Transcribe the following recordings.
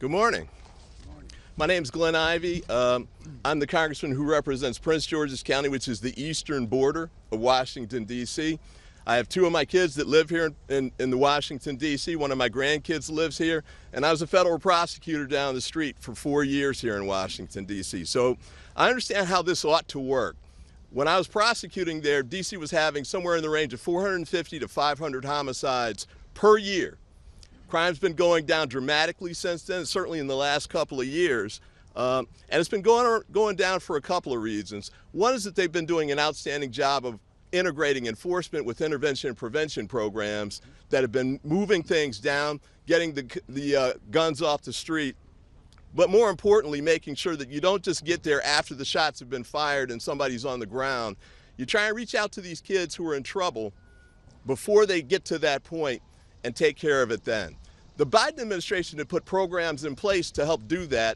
Good morning. My name is Glenn Ivey. I'm the congressman who represents Prince George's County, which is the eastern border of Washington, D.C. I have two of my kids that live here in the Washington, D.C. One of my grandkids lives here, and I was a federal prosecutor down the street for 4 years here in Washington, D.C. So I understand how this ought to work. When I was prosecuting there, D.C. was having somewhere in the range of 450 to 500 homicides per year. Crime's been going down dramatically since then, certainly in the last couple of years. And it's been going down for a couple of reasons. One is that they've been doing an outstanding job of integrating enforcement with intervention and prevention programs that have been moving things down, getting the guns off the street, but more importantly, making sure that you don't just get there after the shots have been fired and somebody's on the ground. You try and reach out to these kids who are in trouble before they get to that point and take care of it then. The Biden administration had put programs in place to help do that.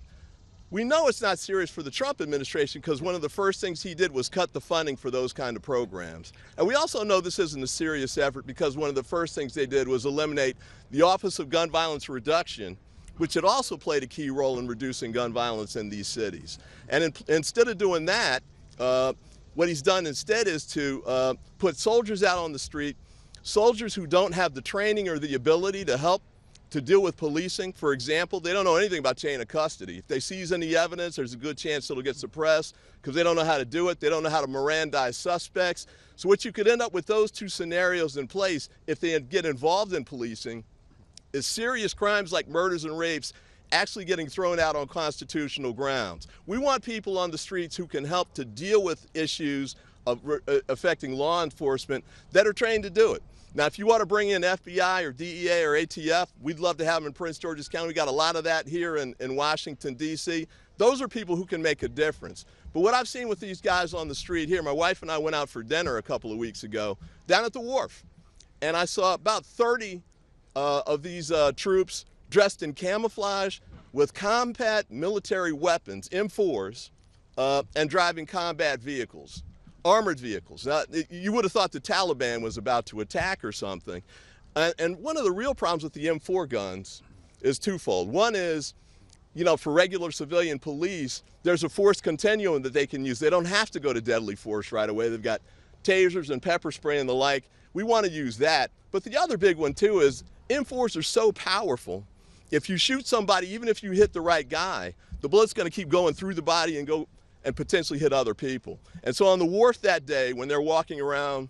We know it's not serious for the Trump administration because one of the first things he did was cut the funding for those kind of programs. And we also know this isn't a serious effort because one of the first things they did was eliminate the Office of Gun Violence Reduction, which had also played a key role in reducing gun violence in these cities. And instead of doing that, what he's done instead is to put soldiers out on the street, soldiers who don't have the training or the ability to help to deal with policing. For example, they don't know anything about chain of custody. If they seize any evidence, there's a good chance it'll get suppressed because they don't know how to do it. They don't know how to Mirandize suspects. So what you could end up with those two scenarios in place if they get involved in policing is serious crimes like murders and rapes actually getting thrown out on constitutional grounds. We want people on the streets who can help to deal with issues affecting law enforcement that are trained to do it. Now, if you want to bring in FBI or DEA or ATF, we'd love to have them in Prince George's County. We got a lot of that here in Washington, D.C. Those are people who can make a difference. But what I've seen with these guys on the street here, my wife and I went out for dinner a couple of weeks ago down at the wharf, and I saw about 30 of these troops dressed in camouflage with combat military weapons, M4s, and driving combat vehicles. Armored vehicles. Now, you would have thought the Taliban was about to attack or something. And one of the real problems with the M4 guns is twofold. One is, you know, for regular civilian police, there's a force continuum that they can use. They don't have to go to deadly force right away. They've got tasers and pepper spray and the like. We want to use that. But the other big one, too, is M4s are so powerful. If you shoot somebody, even if you hit the right guy, the bullet's going to keep going through the body and go and potentially hit other people. And so on the wharf that day, when they're walking around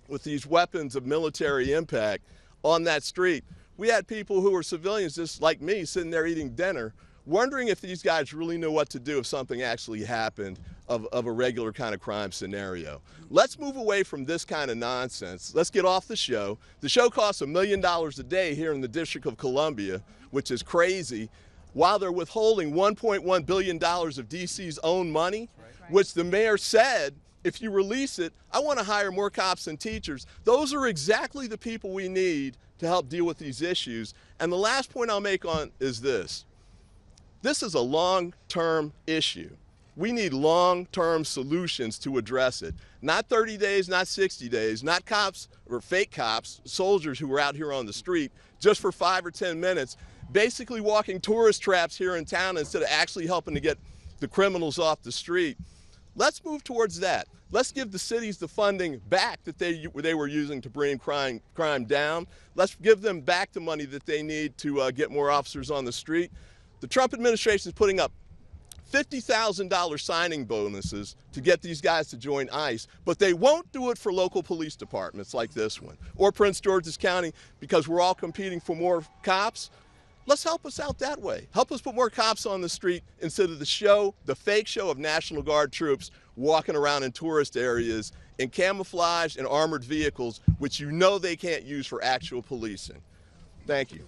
with these weapons of military impact on that street, we had people who were civilians just like me sitting there eating dinner, wondering if these guys really knew what to do if something actually happened of a regular kind of crime scenario. Let's move away from this kind of nonsense. Let's get off the show. The show costs $1 million a day here in the District of Columbia, which is crazy, while they're withholding $1.1 billion of DC's own money, which the mayor said, if you release it, I want to hire more cops and teachers. Those are exactly the people we need to help deal with these issues. And the last point I'll make on is this. This is a long-term issue. We need long-term solutions to address it. Not 30 days, not 60 days, not cops or fake cops, soldiers who are out here on the street just for 5 or 10 minutes, basically walking tourist traps here in town instead of actually helping to get the criminals off the street. Let's move towards that. Let's give the cities the funding back that they were using to bring crime down. Let's give them back the money that they need to get more officers on the street. The Trump administration is putting up $50,000 signing bonuses to get these guys to join ICE, but they won't do it for local police departments like this one or Prince George's County because we're all competing for more cops. Let's help us out that way. Help us put more cops on the street instead of the fake show of National Guard troops walking around in tourist areas in camouflage and armored vehicles, which you know they can't use for actual policing. Thank you.